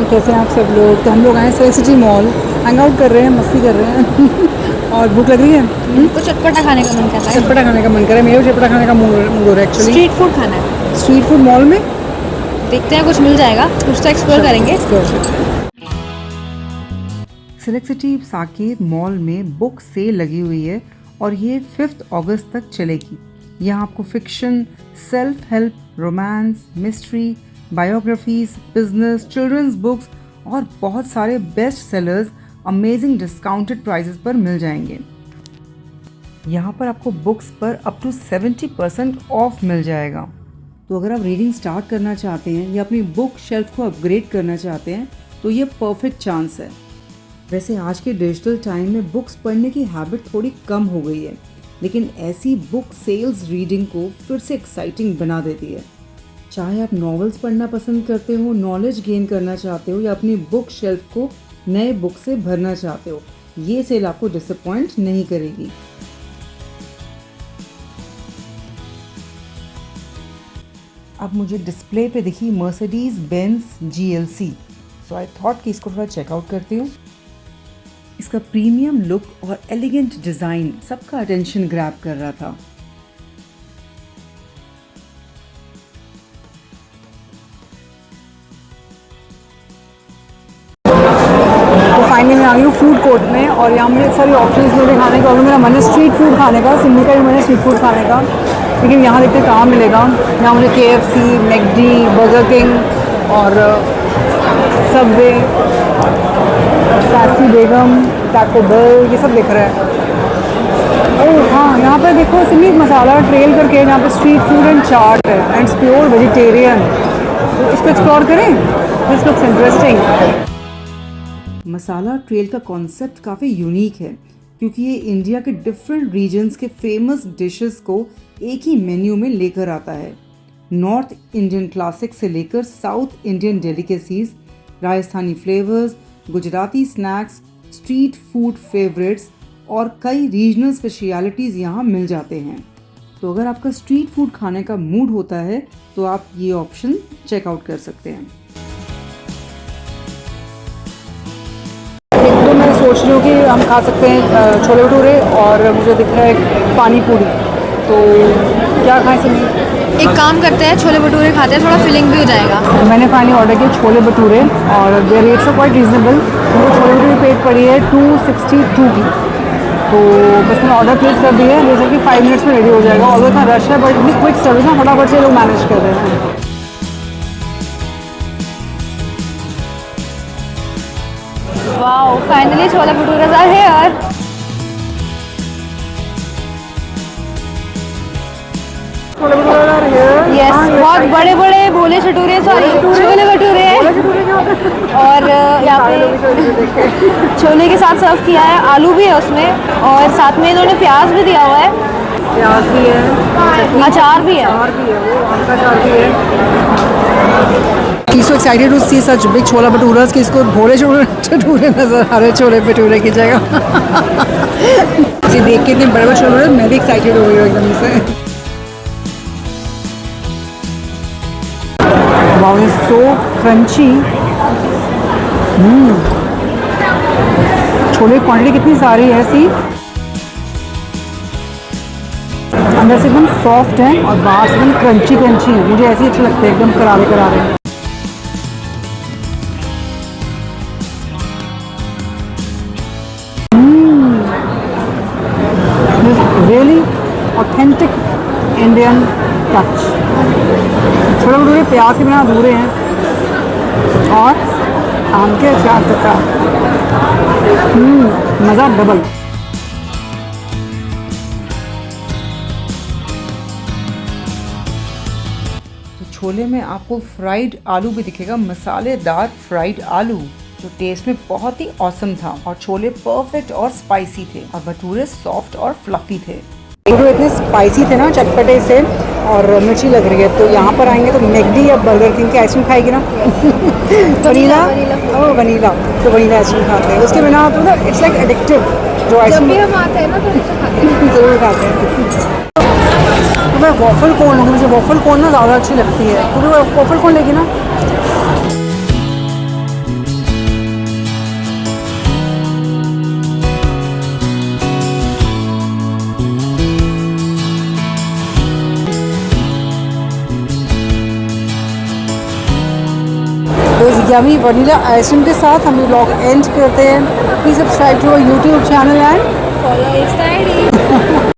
कैसे हैं आप सब लोग। तो हम लोग आए Select City Mall, hang out कर रहे हैं, मस्ती कर रहे हैं और भूख लग रही है। तो चटपटा खाने का मन कर रहा है। चटपटा खाने का मन कर रहा है, मेरे को चटपटा खाने का मूड हो रहा है एक्चुअली। स्ट्रीट फूड खाना है। स्ट्रीट फूड मॉल में देखते हैं कुछ मिल जाएगा, कुछ तो एक्सप्लोर करेंगे। सेलेक्ट सिटी साकेत मॉल में बुक सेल लगी हुई है और ये 5 अगस्त तक चलेगी। यहाँ आपको fiction, self help, romance, mystery, biographies, business, children's books और बहुत सारे best sellers amazing discounted prices पर मिल जाएंगे। यहाँ पर आपको बुक्स पर अप टू 70% ऑफ मिल जाएगा। तो अगर आप रीडिंग स्टार्ट करना चाहते हैं या अपनी बुक शेल्फ को अपग्रेड करना चाहते हैं तो ये परफेक्ट चांस है। वैसे आज के डिजिटल टाइम में बुक्स पढ़ने की हैबिट थोड़ी कम हो गई है, लेकिन ऐसी बुक सेल्स रीडिंग को फिर से एक्साइटिंग बना देती है। चाहे आप नॉवेल्स पढ़ना पसंद करते हो, नॉलेज गेन करना चाहते हो या अपनी बुक शेल्फ को नए बुक से भरना चाहते हो, ये सेल आपको डिसअपॉइंट नहीं करेगी। अब मुझे डिस्प्ले पे दिखी Mercedes Benz GLC, so I thought कि इसको थोड़ा चेकआउट करती हूँ। इसका प्रीमियम लुक और एलिगेंट डिज़ाइन सबका अटेंशन ग्रैब कर रहा था। तो फाइनली मैं आ गई हूँ फूड कोर्ट में और यहाँ मुझे सारी ऑप्शंस मिले खाने का। और मेरा मन है स्ट्रीट फूड खाने का, सिमली का भी मन है स्ट्रीट फूड खाने का, लेकिन यहाँ देखते हैं कहाँ मिलेगा। यहाँ मुझे KFC, मैकडी, बर्गर किंग और सबवे, सासी बेगम, टैको बेल, ये सब दिख रहा है। ओह हाँ, यहाँ पर देखो सिमली मसाला ट्रेल करके, यहाँ पे स्ट्रीट फूड एंड चाट है एंड इट्स प्योर वेजिटेरियन। तो इसको एक्सप्लोर करें, this looks interesting. Masala trail का कॉन्सेप्ट काफ़ी यूनिक है क्योंकि ये इंडिया के डिफरेंट रीजन्स के फेमस डिशेस को एक ही मेन्यू में लेकर आता है। नॉर्थ इंडियन क्लासिक से लेकर south Indian delicacies, Rajasthani flavours, Gujarati snacks, street food favourites और कई रीजनल स्पेशलिटीज़ यहाँ मिल जाते हैं। तो अगर आपका स्ट्रीट फूड खाने का मूड होता है तो आप ये ऑप्शन चेकआउट कर सकते हैं। एक तो मैं सोच रही हूँ कि हम खा सकते हैं छोले भटूरे और मुझे दिख रहा है पानी पूरी, तो क्या खाएं सभी? एक काम करते हैं, छोले भटूरे खाते हैं, थोड़ा फिलिंग भी हो जाएगा। मैंने फाइनली ऑर्डर किया छोले भटूरे और their rates are quite reasonable. मुझे छोले भटूरे पेट पड़ी है 262 की, तो बस मैंने ऑर्डर प्लेस कर दिया है। जैसे कि 5 मिनट्स में रेडी हो जाएगा। ऑल्दो इतना रश है बट इतनी क्विक सर्विस ना, फटाफट से लोग मैनेज कर रहे हैं। Wow, finally chole bhature are here. Chole bhature are here. Yes, बहुत बड़े बड़े भोले भटूरे, सॉरी छोले भटूरे हैं। और यहाँ पे छोले के साथ सर्व किया है, आलू भी है उसमें और साथ में इन्होंने प्याज भी दिया हुआ है, प्याज भी है, अचार भी है। वो आम का अचार भी है। He's so excited to see such big छोला भटूरे कि इसको भोले भटूरे नजर आ रहे हैं छोले भटूरे की जगह। इसे देख के इतने बड़े बड़े छोले भटूरे मैं भी एक्साइटेड हो गई हूँ एकदम से। Wow, it's so crunchy। Chole की क्वांटिटी कितनी सारी है, सी अंदर से एकदम सॉफ्ट है और बाहर से एकदम क्रंची क्रंची है। मुझे ऐसे ही अच्छे लगते हैं, एकदम करारे करारे। Really authentic Indian touch. Chole bhature प्याज के बिना अधूरे हैं और आम के अचार के साथ मज़ा डबल। तो छोले में आपको फ्राइड आलू भी दिखेगा, मसालेदार फ्राइड आलू जो टेस्ट में बहुत ही ऑसम था और छोले परफेक्ट और स्पाइसी थे और भटूरे सॉफ्ट और फ्लफी थे। भटूरे इतने स्पाइसी थे ना, चटपटे से और मिर्ची लग रही है। तो यहाँ पर आएंगे तो मैकडी या बर्गर किंग की आइसक्रीम खाएगी ना। वनीला, ओह वनीला, तो वनीला आइसक्रीम खाते हैं। उसके बिना तो ना इट्स लाइक एडिक्टिव जो आइसक्रीम। जब भी हम आते हैं ना तो ज़रूर खाते हैं। तो मैं वॉफल कोन लूँगी, मुझे वॉफल कोन ना ज़्यादा अच्छी लगती है, क्योंकि वो वॉफल कोन लेगी ना यमी वनीला आइसक्रीम के साथ हम व्लॉग एंड करते हैं। Please subscribe to our YouTube channel and follow Insta ID.